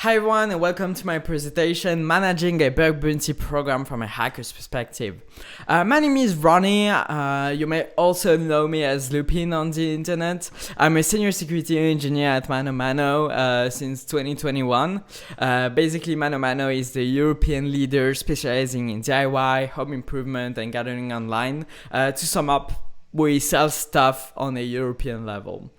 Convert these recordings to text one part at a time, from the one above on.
Hi everyone and welcome to my presentation, Managing a Bug Bounty Program from a Hacker's Perspective. My name is Roni, you may also know me as Lupin on the internet. I'm a senior security engineer at ManoMano since 2021. Basically, ManoMano is the European leader specializing in DIY, home improvement and gathering online. To sum up, we sell stuff on a European level.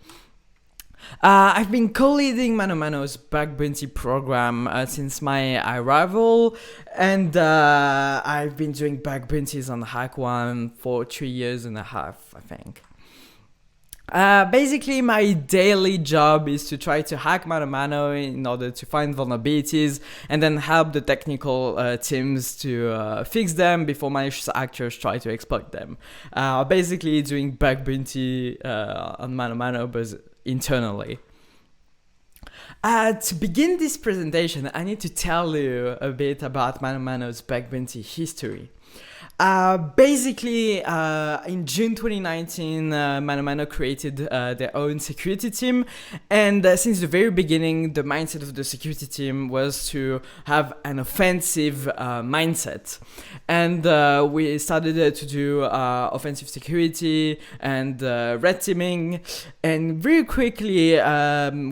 I've been co-leading ManoMano's Bug Bounty program since my arrival, and I've been doing bug bounties on HackOne for 3.5 years, I think. Basically, my daily job is to try to hack ManoMano in order to find vulnerabilities and then help the technical teams to fix them before malicious actors try to exploit them. Basically, doing bug bounty on ManoMano, but internally. To begin this presentation, I need to tell you a bit about ManoMano's bug bounty history. Basically, in June 2019, ManoMano created their own security team, and since the very beginning, the mindset of the security team was to have an offensive mindset. And we started to do offensive security and red teaming, and very quickly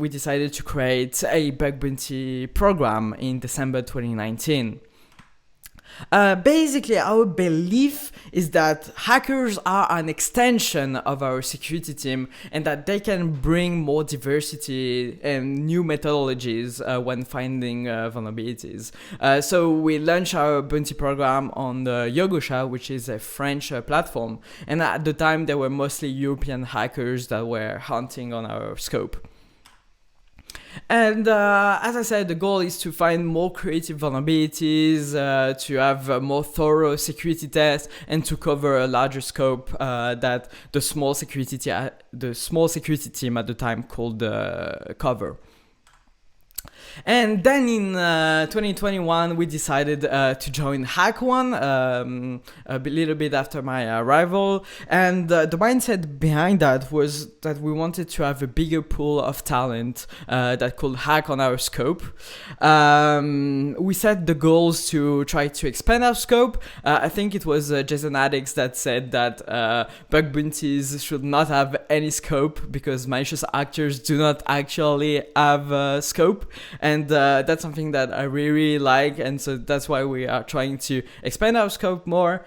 we decided to create a bug bounty program in December 2019. Basically, our belief is that hackers are an extension of our security team and that they can bring more diversity and new methodologies when finding vulnerabilities. So we launched our bounty program on the Yogosha, which is a French platform. And at the time, there were mostly European hackers that were hunting on our scope. And as I said, the goal is to find more creative vulnerabilities, to have more thorough security tests, and to cover a larger scope that the small security team at the time could cover. And then in 2021, we decided to join HackOne a little bit after my arrival. And the mindset behind that was that we wanted to have a bigger pool of talent that could hack on our scope. We set the goals to try to expand our scope. I think it was Jason Addix that said that bug bounties should not have any scope because malicious actors do not actually have scope. And that's something that I really like, and so that's why we are trying to expand our scope more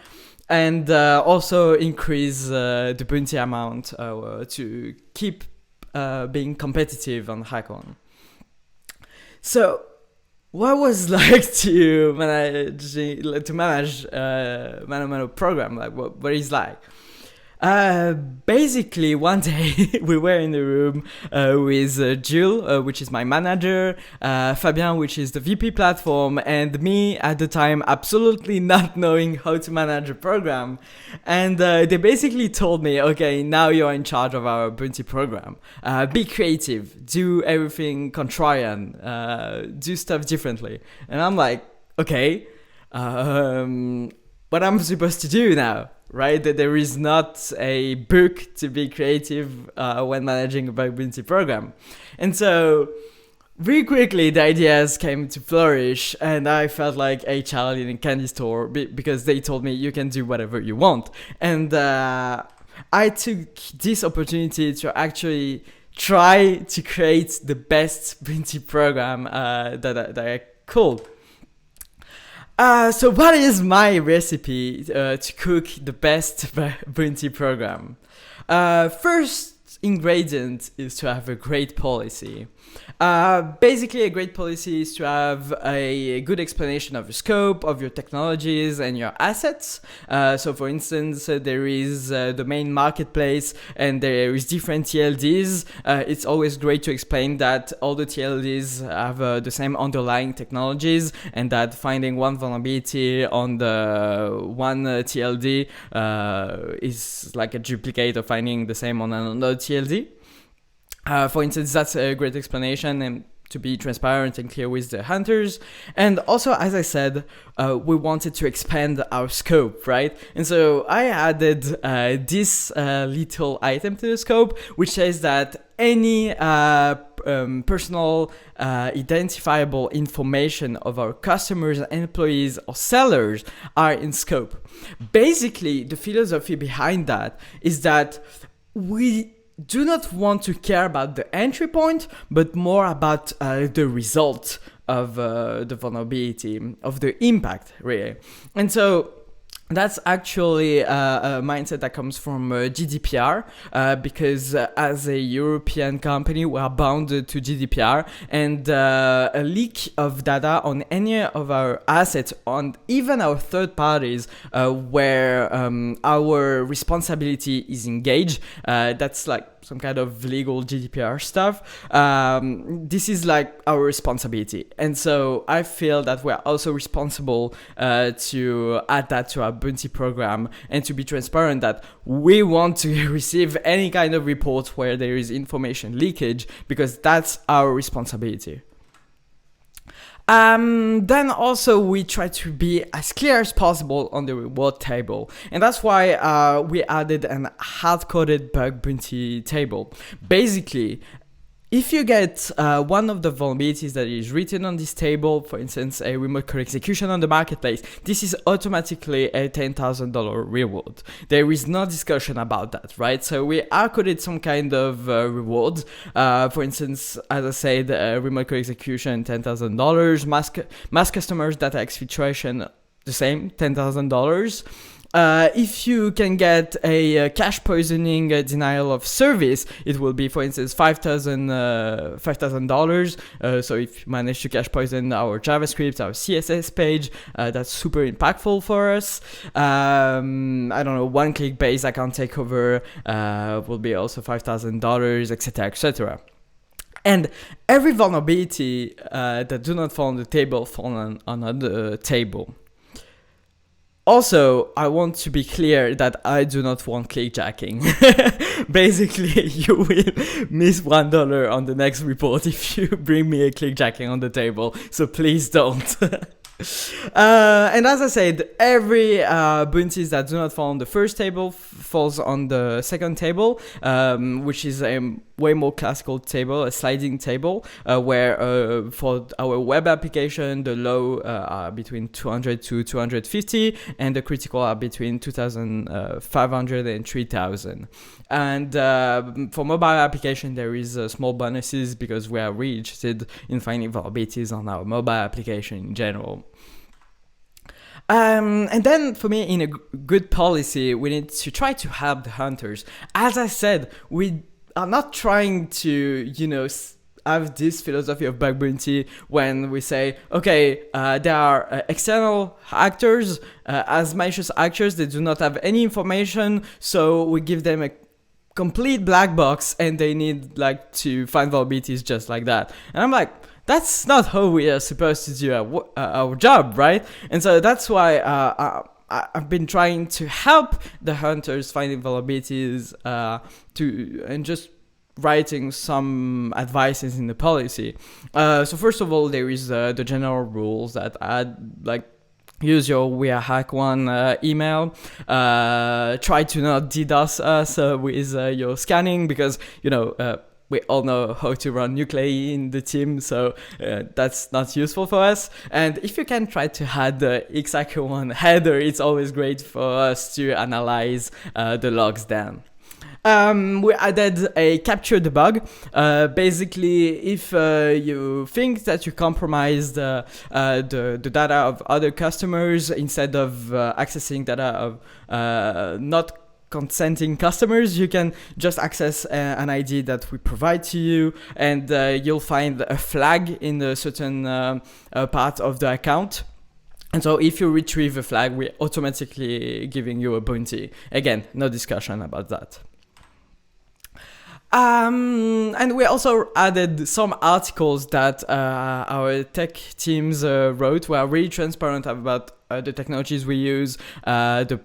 and also increase the bounty amount to keep being competitive on HackOne. So what was like to manage ManoMano program? Like what is like? Basically, one day we were in the room with Jill, which is my manager, Fabien, which is the VP platform, and me at the time absolutely not knowing how to manage a program. And they basically told me, okay, now you're in charge of our bounty program. Be creative, do everything contrarian, do stuff differently. And I'm like, okay, what am I supposed to do now? Right, that there is not a book to be creative when managing a bug bounty program. And so very quickly the ideas came to flourish, and I felt like a child in a candy store because they told me you can do whatever you want. And I took this opportunity to actually try to create the best bounty program that I could. So what is my recipe to cook the best bounty program? First ingredient is to have a great policy. Basically, a great policy is to have a good explanation of your scope, of your technologies, and your assets. So, for instance, there is the main marketplace, and there is different TLDs. It's always great to explain that all the TLDs have the same underlying technologies, and that finding one vulnerability on the one TLD is like a duplicate of finding the same on another TLD. For instance, that's a great explanation, and to be transparent and clear with the hunters. And also, as I said, we wanted to expand our scope, right? And so I added this little item to the scope, which says that any personal identifiable information of our customers, employees, or sellers are in scope. Basically, the philosophy behind that is that we do not want to care about the entry point, but more about the result of the vulnerability, of the impact, really. And so that's actually a mindset that comes from GDPR, because as a European company, we are bounded to GDPR, and a leak of data on any of our assets, on even our third parties, where our responsibility is engaged, that's like some kind of legal GDPR stuff. This is like our responsibility. And so I feel that we're also responsible to add that to our bounty program and to be transparent that we want to receive any kind of report where there is information leakage, because that's our responsibility. Then also we try to be as clear as possible on the reward table, and that's why we added an hard-coded bug bounty table. Basically, if you get one of the vulnerabilities that is written on this table, for instance, a remote code execution on the marketplace, this is automatically a $10,000 reward. There is no discussion about that, right? So we hard-coded some kind of rewards. For instance, as I said, remote code execution, $10,000. Mass customers data exfiltration, the same, $10,000. If you can get a cache poisoning denial of service, it will be, for instance, $5,000. So if you manage to cache poison our JavaScript, our CSS page, that's super impactful for us. I don't know, one-click based account takeover will be also $5,000, etc., etc. And every vulnerability that do not fall on the table fall on another table. Also, I want to be clear that I do not want clickjacking. Basically, you will miss $1 on the next report if you bring me a clickjacking on the table. So please don't. And as I said, every bounties that do not fall on the first table falls on the second table, which is a way more classical table, a sliding table, where for our web application, the low are between 200 to 250, and the critical are between 2,500 and 3,000. And for mobile application, there is small bonuses because we are really interested in finding vulnerabilities on our mobile application in general. And then for me, in a good policy, we need to try to help the hunters. As I said, we are not trying to, have this philosophy of bug bounty when we say, okay, there are external actors, as malicious actors, they do not have any information, so we give them a complete black box and they need to find vulnerabilities just like that. And I'm like, that's not how we are supposed to do our job, right? And so that's why I've been trying to help the hunters finding vulnerabilities and just writing some advices in the policy. So first of all, there is the general rules that add use your YesWeHack one email. Try to not DDoS us with your scanning, because we all know how to run nuclei in the team, so that's not useful for us. And if you can try to add the HackerOne header, it's always great for us to analyze the logs then. We added a capture the bug. Basically, if you think that you compromised the data of other customers, instead of accessing data of not consenting customers, you can just access an ID that we provide to you, and you'll find a flag in a certain part of the account. And so if you retrieve a flag, we're automatically giving you a bounty. Again, no discussion about that. And we also added some articles that our tech teams wrote. We are really transparent about the technologies we use, the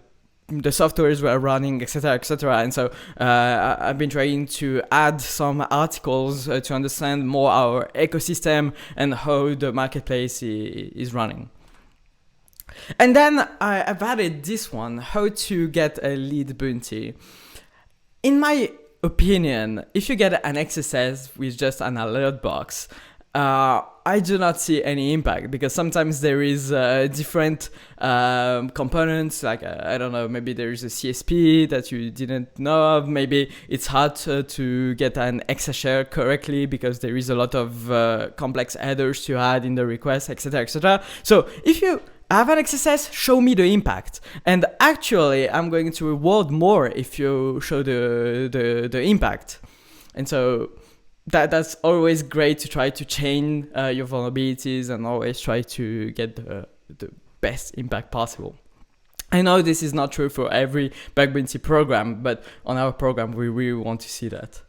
softwares we are running, etc., etc. And so I've been trying to add some articles to understand more our ecosystem and how the marketplace is running. And then I've added this one, how to get a lead bounty. In my opinion, if you get an XSS with just an alert box, I do not see any impact, because sometimes there is different components, like I don't know, maybe there is a CSP that you didn't know of, maybe it's hard to get an XS share correctly because there is a lot of complex headers to add in the request, etc, etc. So if you have an XSS, show me the impact, and actually I'm going to reward more if you show the impact. And so that's always great, to try to chain your vulnerabilities and always try to get the best impact possible. I know this is not true for every bug bounty program, but on our program we really want to see that.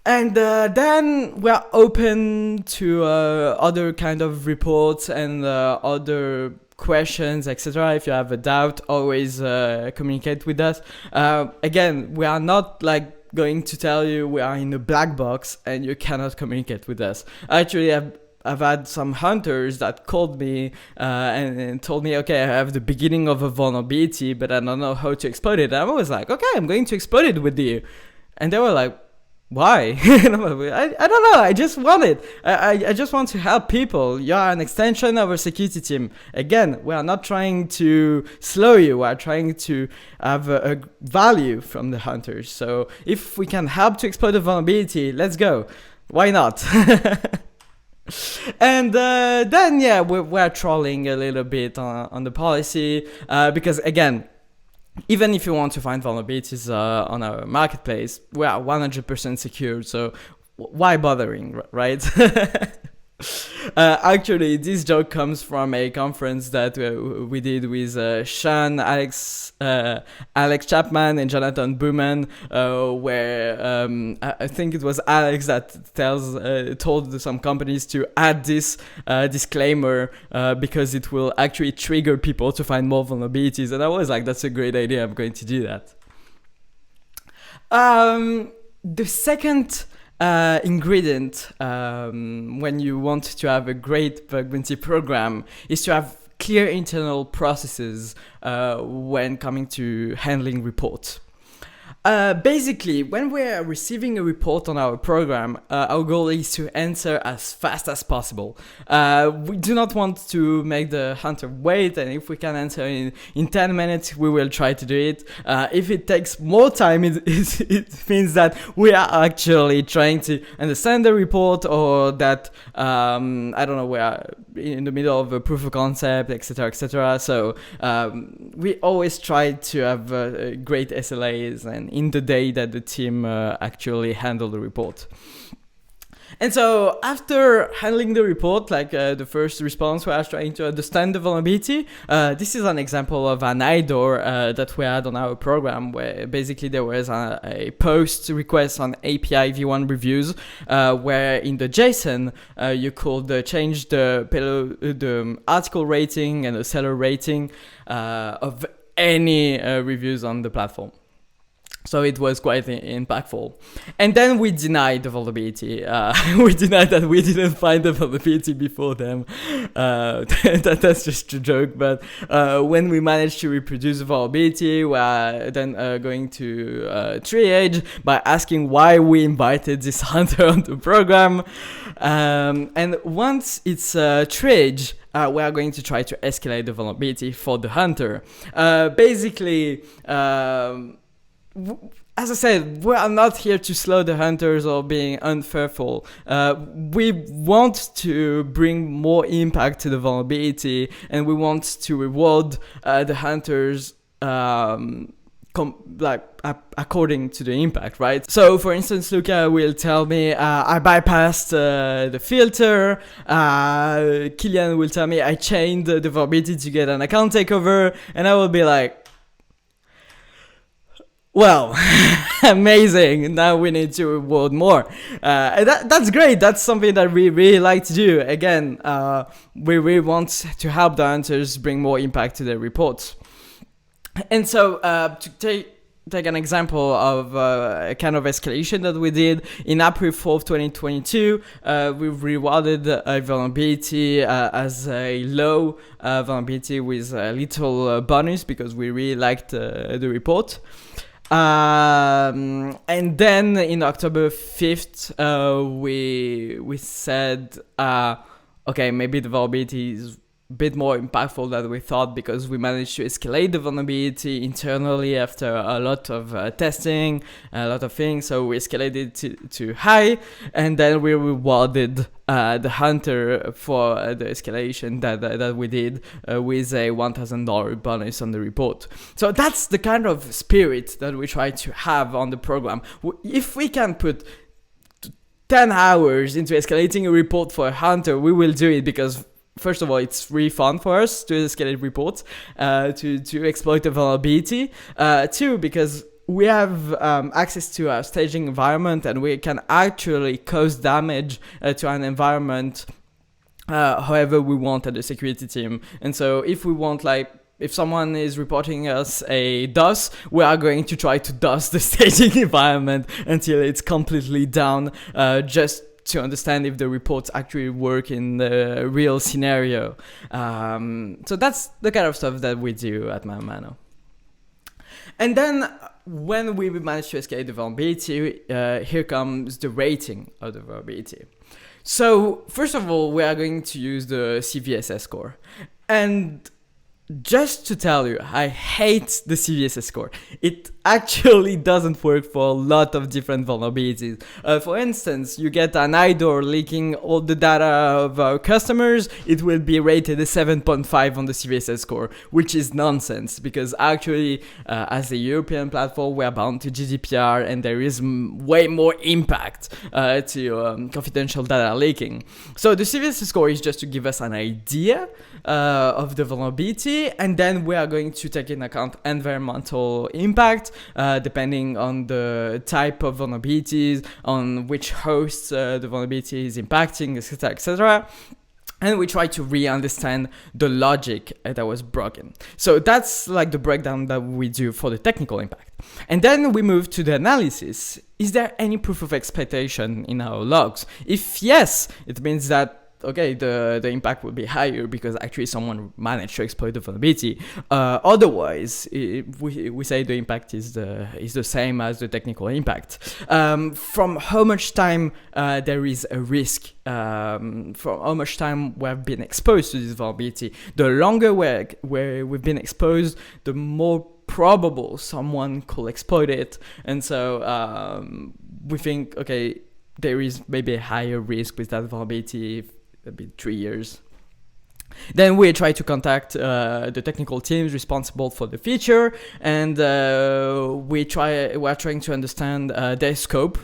And then we're open to other kind of reports and other questions, etc. If you have a doubt, always communicate with us. Again, we are not like going to tell you we are in a black box and you cannot communicate with us. Actually, I've had some hunters that called me and told me, okay, I have the beginning of a vulnerability, but I don't know how to exploit it. And I was like, okay, I'm going to exploit it with you. And they were like, why? I don't know. I just want it. I just want to help people. You are an extension of our security team. Again, we are not trying to slow you. We are trying to have a value from the hunters. So if we can help to exploit the vulnerability, let's go. Why not? And then, yeah, we're trolling a little bit on the policy because, again, even if you want to find vulnerabilities on our marketplace, we are 100% secure, so why bothering, right? Actually, this joke comes from a conference that we did with Sean, Alex Chapman, and Jonathan Booman, where I think it was Alex that told some companies to add this disclaimer because it will actually trigger people to find more vulnerabilities. And I was like, that's a great idea. I'm going to do that. The second ingredient when you want to have a great bug bounty program is to have clear internal processes when coming to handling reports. Basically, when we're receiving a report on our program, our goal is to answer as fast as possible. We do not want to make the hunter wait, and if we can answer in 10 minutes, we will try to do it. If it takes more time, it means that we are actually trying to understand the report, or that, I don't know, we are in the middle of a proof of concept, etc, etc. So we always try to have great SLAs and in the day that the team actually handle the report. And so after handling the report, like the first response, we are trying to understand the vulnerability. This is an example of an IDOR that we had on our program, where basically there was a post request on API v1 reviews, where in the JSON you could change the article rating and the seller rating of any reviews on the platform. So it was quite impactful. And then we denied the vulnerability. We denied that we didn't find the vulnerability before them. That's just a joke. But when we managed to reproduce the vulnerability, we are then going to triage by asking why we invited this hunter on the program. And once it's triaged, we are going to try to escalate the vulnerability for the hunter. Basically, as I said, we are not here to slow the hunters or being unfaithful. We want to bring more impact to the vulnerability, and we want to reward the hunters according to the impact, right? So, for instance, Luca will tell me, I bypassed the filter. Killian will tell me, I chained the vulnerability to get an account takeover, and I will be like, well, amazing. Now we need to reward more. And that's great. That's something that we really like to do. Again, we really want to help the hunters bring more impact to their reports. And so to take an example of a kind of escalation that we did, in April 4th, 2022, we rewarded a vulnerability as a low vulnerability with a little bonus because we really liked the report. And then in October 5th, we said, okay, maybe the vulnerability is a bit more impactful than we thought, because we managed to escalate the vulnerability internally after a lot of testing, a lot of things. So we escalated to high, and then we rewarded the hunter for the escalation that we did with a $1,000 bonus on the report. So that's the kind of spirit that we try to have on the program. If we can put 10 hours into escalating a report for a hunter, we will do it, because first of all, it's really fun for us to escalate reports, to exploit the vulnerability. Two, because we have access to our staging environment, and we can actually cause damage to an environment however we want at the security team. And so if we want, like, if someone is reporting us a DOS, we are going to try to DOS the staging environment until it's completely down, just to understand if the reports actually work in the real scenario. So that's the kind of stuff that we do at ManoMano. And then when we manage to escalate the vulnerability, here comes the rating of the vulnerability. So first of all, we are going to use the CVSS score. And just to tell you, I hate the CVSS score. It actually doesn't work for a lot of different vulnerabilities. For instance, you get an IDOR leaking all the data of our customers, it will be rated a 7.5 on the CVSS score, which is nonsense, because actually, as a European platform, we are bound to GDPR, and there is way more impact to confidential data leaking. So the CVSS score is just to give us an idea of the vulnerability, and then we are going to take into account environmental impact, depending on the type of vulnerabilities, on which hosts the vulnerability is impacting, etc., etc. And we try to re-understand the logic that was broken. So that's like the breakdown that we do for the technical impact. And then we move to the analysis. Is there any proof of exploitation in our logs? If yes, it means that okay, the impact will be higher because actually someone managed to exploit the vulnerability. Otherwise, we say the impact is the same as the technical impact. From how much time there is a risk, from how much time we have been exposed to this vulnerability. The longer we've been exposed, the more probable someone could exploit it. And so we think, okay, there is maybe a higher risk with that vulnerability. It'll be 3 years. Then we try to contact the technical teams responsible for the feature, and we are trying to understand their scope.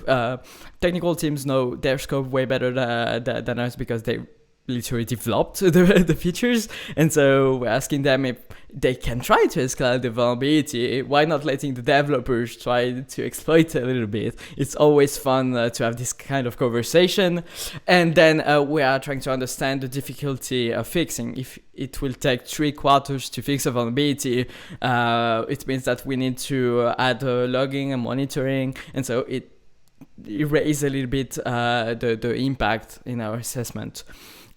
Technical teams know their scope way better than us, because they literally developed the features, and so we're asking them if they can try to escalate the vulnerability. Why not letting the developers try to exploit it a little bit? It's always fun to have this kind of conversation. And then we are trying to understand the difficulty of fixing. If it will take 3 quarters to fix a vulnerability, it means that we need to add logging and monitoring, and so it raises a little bit the impact in our assessment.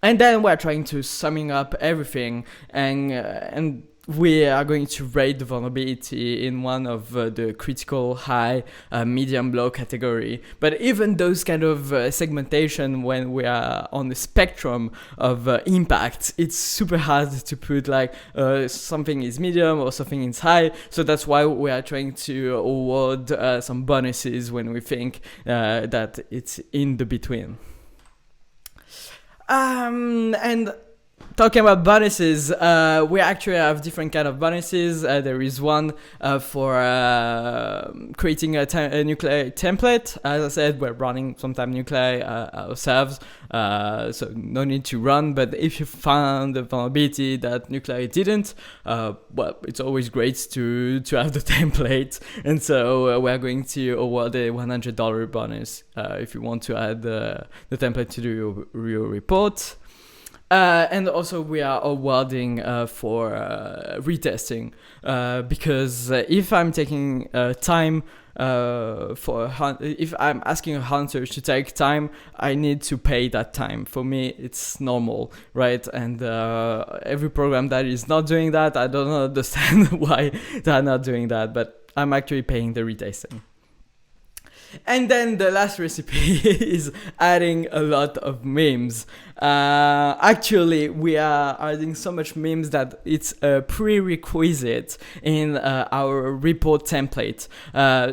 And then we're trying to summing up everything, and we are going to rate the vulnerability in one of the critical, high, medium, low category. But even those kind of segmentation, when we are on the spectrum of impact, it's super hard to put like something is medium or something is high. So that's why we are trying to award some bonuses when we think that it's in the between. And talking about bonuses, we actually have different kind of bonuses. There is one for creating a nuclei template. As I said, we're running sometimes nuclei ourselves, so no need to run. But if you found a vulnerability that nuclei didn't, well, it's always great to have the template. And so we're going to award a $100 bonus if you want to add the template to do your report. And also we are awarding for retesting, because if I'm taking time if I'm asking a hunter to take time, I need to pay that time. For me, it's normal, right? And every program that is not doing that, I don't understand why they're not doing that, but I'm actually paying the retesting. And then the last recipe is adding a lot of memes. Actually, we are adding so much memes that it's a prerequisite in our report template.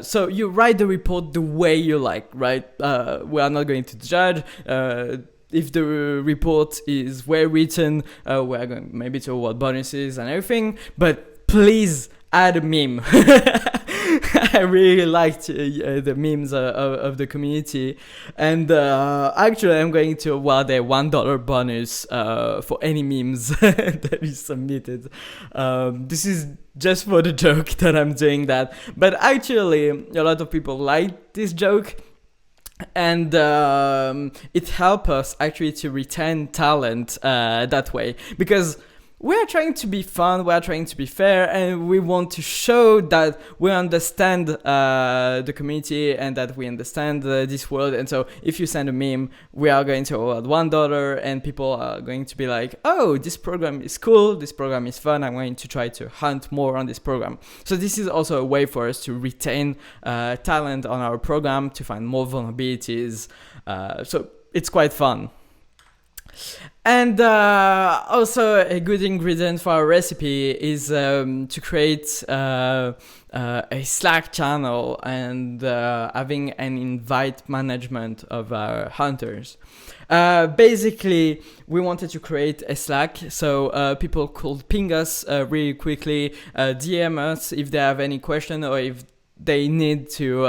So you write the report the way you like, right? We are not going to judge. If the report is well written, we are going maybe to award bonuses and everything. But please add a meme. I really liked the memes of the community, and actually I'm going to award a $1 bonus for any memes that is submitted. This is just for the joke that I'm doing that, but actually a lot of people like this joke. And it helps us actually to retain talent that way, because we are trying to be fun, we are trying to be fair, and we want to show that we understand the community and that we understand this world. And so if you send a meme, we are going to award $1, and people are going to be like, oh, this program is cool, this program is fun, I'm going to try to hunt more on this program. So this is also a way for us to retain talent on our program, to find more vulnerabilities. So it's quite fun. And also a good ingredient for our recipe is to create a Slack channel and having an invite management of our hunters. Basically, we wanted to create a Slack so people could ping us really quickly, DM us if they have any question, or if they need to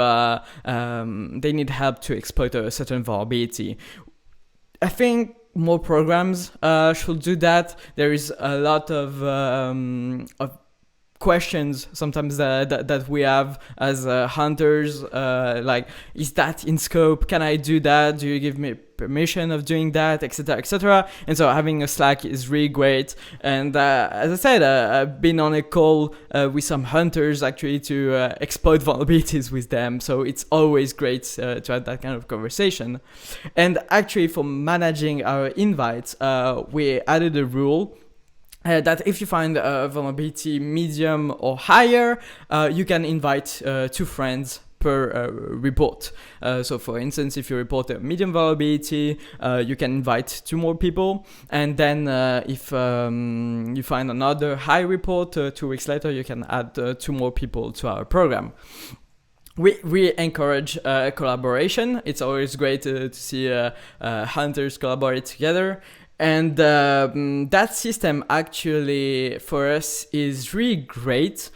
they need help to exploit a certain vulnerability. I think more programs should do that. There is a lot of questions sometimes that we have as hunters, like, is that in scope? Can I do that? Do you give me permission of doing that, etc., etc.? And so having a Slack is really great. And as I said, I've been on a call with some hunters actually to exploit vulnerabilities with them, so it's always great to have that kind of conversation. And actually, for managing our invites, we added a rule that if you find a vulnerability medium or higher, you can invite 2 friends per report. So for instance, if you report a medium vulnerability, you can invite 2 more people, and then if you find another high report 2 weeks later, you can add 2 more people to our program. We encourage collaboration. It's always great to see hunters collaborate together. And that system actually for us is really great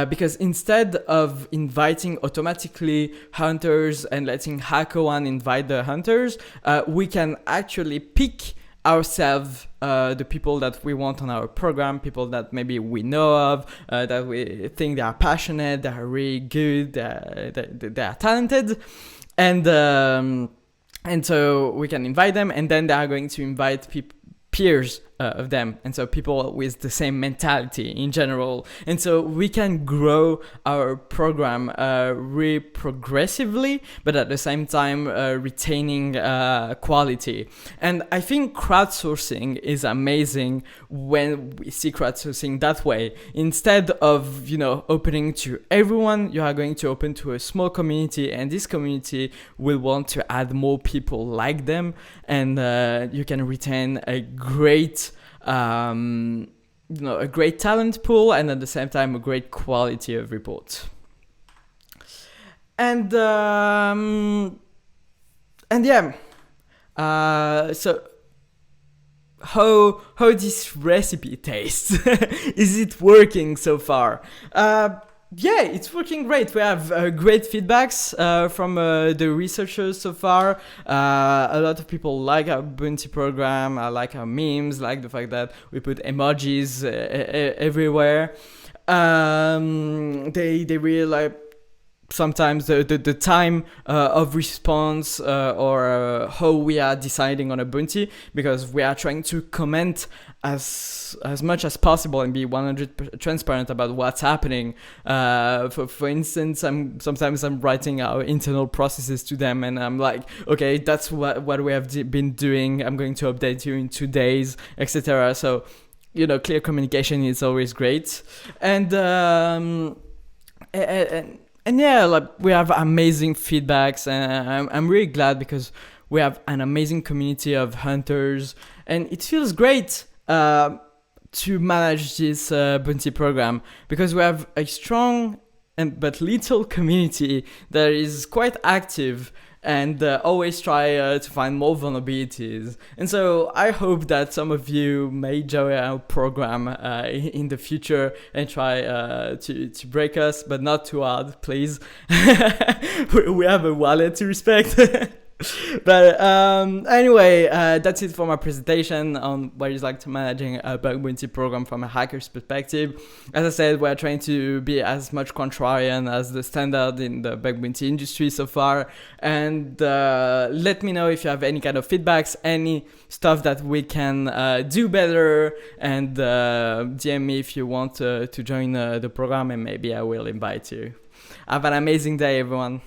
because instead of inviting automatically hunters and letting HackerOne invite the hunters, we can actually pick ourselves the people that we want on our program, people that maybe we know of, that we think they are passionate, they are really good, they are talented, and so we can invite them, and then they are going to invite peers of them, and so people with the same mentality in general. And so we can grow our program really progressively, but at the same time retaining quality. And I think crowdsourcing is amazing when we see crowdsourcing that way. Instead of, opening to everyone, you are going to open to a small community, and this community will want to add more people like them, and you can retain a great a great talent pool, and at the same time a great quality of reports. And yeah, so how this recipe tastes? Is it working so far? Yeah, it's working great. We have great feedbacks from the researchers so far. A lot of people like our bounty program, like our memes, like the fact that we put emojis everywhere. They really like sometimes the time of response or how we are deciding on a bounty, because we are trying to comment as much as possible and be 100% transparent about what's happening. For instance, sometimes I'm writing our internal processes to them, and I'm like, okay, that's what we have been doing. I'm going to update you in 2 days, etc. So, clear communication is always great. And and yeah, like we have amazing feedbacks, and I'm really glad because we have an amazing community of hunters, and it feels great to manage this bounty program because we have a strong but little community that is quite active and always try to find more vulnerabilities. And so I hope that some of you may join our program in the future and try to break us, but not too hard, please. We have a wallet to respect. But anyway, that's it for my presentation on what it's like to managing a bug bounty program from a hacker's perspective. As I said, we're trying to be as much contrarian as the standard in the bug bounty industry so far. And let me know if you have any kind of feedbacks, any stuff that we can do better, and DM me if you want to join the program, and maybe I will invite you. Have an amazing day, everyone.